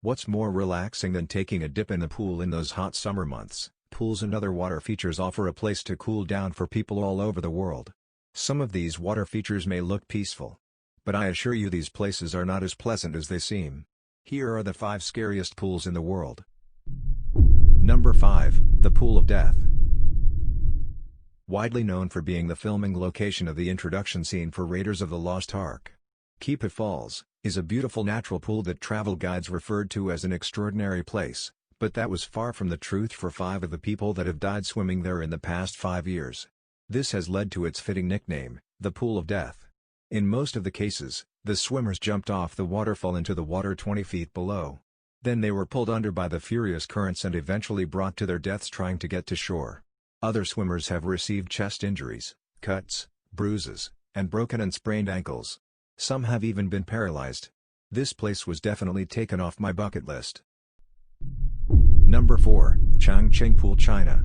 What's more relaxing than taking a dip in the pool in those hot summer months? Pools and other water features offer a place to cool down for people all over the world. Some of these water features may look peaceful, but I assure you these places are not as pleasant as they seem. Here are the 5 scariest pools in the world. Number 5, the Pool of Death. Widely known for being the filming location of the introduction scene for Raiders of the Lost Ark, Kipu Falls is a beautiful natural pool that travel guides referred to as an extraordinary place, but that was far from the truth for 5 of the people that have died swimming there in the past 5 years. This has led to its fitting nickname, the Pool of Death. In most of the cases, the swimmers jumped off the waterfall into the water 20 feet below. Then they were pulled under by the furious currents and eventually brought to their deaths trying to get to shore. Other swimmers have received chest injuries, cuts, bruises, and broken and sprained ankles. Some have even been paralyzed. This place was definitely taken off my bucket list. Number 4, Chang Pool, China.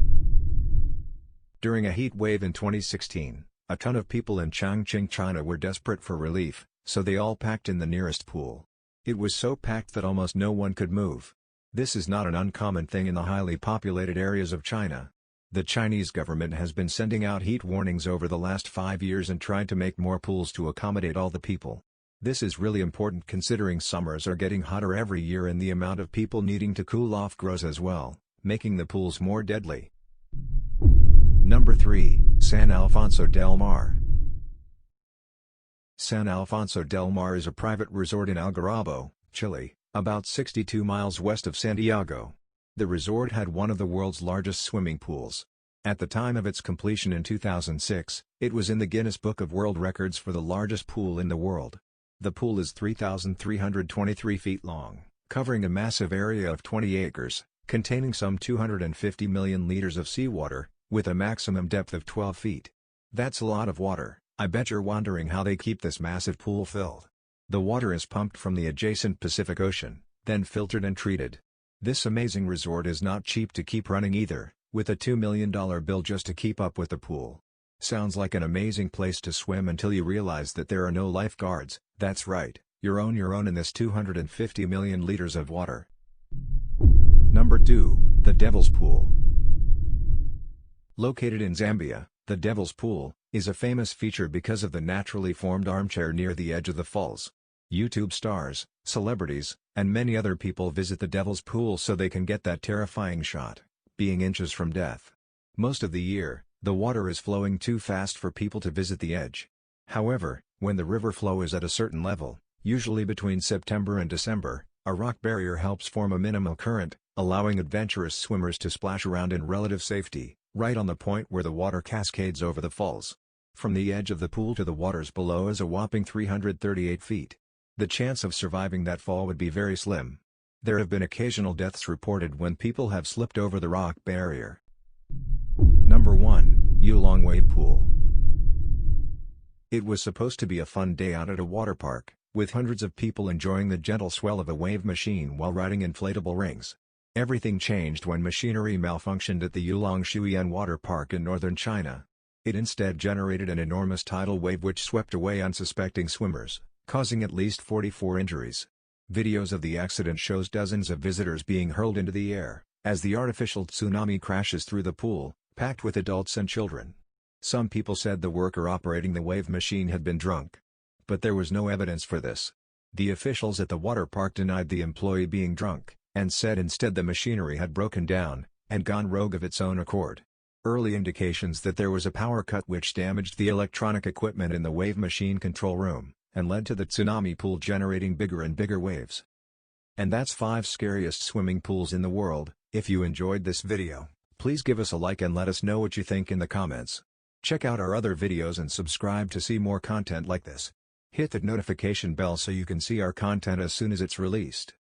During a heat wave in 2016, a ton of people in Changcheng, China were desperate for relief, so they all packed in the nearest pool. It was so packed that almost no one could move. This is not an uncommon thing in the highly populated areas of China. The Chinese government has been sending out heat warnings over the last 5 years and tried to make more pools to accommodate all the people. This is really important considering summers are getting hotter every year and the amount of people needing to cool off grows as well, making the pools more deadly. Number 3, San Alfonso del Mar. San Alfonso del Mar is a private resort in Algarrobo, Chile, about 62 miles west of Santiago. The resort had one of the world's largest swimming pools. At the time of its completion in 2006, it was in the Guinness Book of World Records for the largest pool in the world. The pool is 3,323 feet long, covering a massive area of 20 acres, containing some 250 million liters of seawater, with a maximum depth of 12 feet. That's a lot of water. I bet you're wondering how they keep this massive pool filled. The water is pumped from the adjacent Pacific Ocean, then filtered and treated. This amazing resort is not cheap to keep running either, with a $2 million bill just to keep up with the pool. Sounds like an amazing place to swim until you realize that there are no lifeguards. That's right, you're on your own in this 250 million liters of water. Number 2, the Devil's Pool. Located in Zambia, the Devil's Pool is a famous feature because of the naturally formed armchair near the edge of the falls. YouTube stars, celebrities, and many other people visit the Devil's Pool so they can get that terrifying shot, being inches from death. Most of the year, the water is flowing too fast for people to visit the edge. However, when the river flow is at a certain level, usually between September and December, a rock barrier helps form a minimal current, allowing adventurous swimmers to splash around in relative safety, right on the point where the water cascades over the falls. From the edge of the pool to the waters below is a whopping 338 feet. The chance of surviving that fall would be very slim. There have been occasional deaths reported when people have slipped over the rock barrier. Number 1, Ulong Wave Pool. It was supposed to be a fun day out at a water park, with hundreds of people enjoying the gentle swell of a wave machine while riding inflatable rings. Everything changed when machinery malfunctioned at the Ulong Shuyan Water Park in northern China. It instead generated an enormous tidal wave which swept away unsuspecting swimmers, causing at least 44 injuries. Videos of the accident shows dozens of visitors being hurled into the air, as the artificial tsunami crashes through the pool, packed with adults and children. Some people said the worker operating the wave machine had been drunk. But there was no evidence for this. The officials at the water park denied the employee being drunk, and said instead the machinery had broken down, and gone rogue of its own accord. Early indications that there was a power cut which damaged the electronic equipment in the wave machine control room, and led to the tsunami pool generating bigger and bigger waves. And that's 5 scariest swimming pools in the world. If you enjoyed this video, please give us a like and let us know what you think in the comments. Check out our other videos and subscribe to see more content like this. Hit that notification bell so you can see our content as soon as it's released.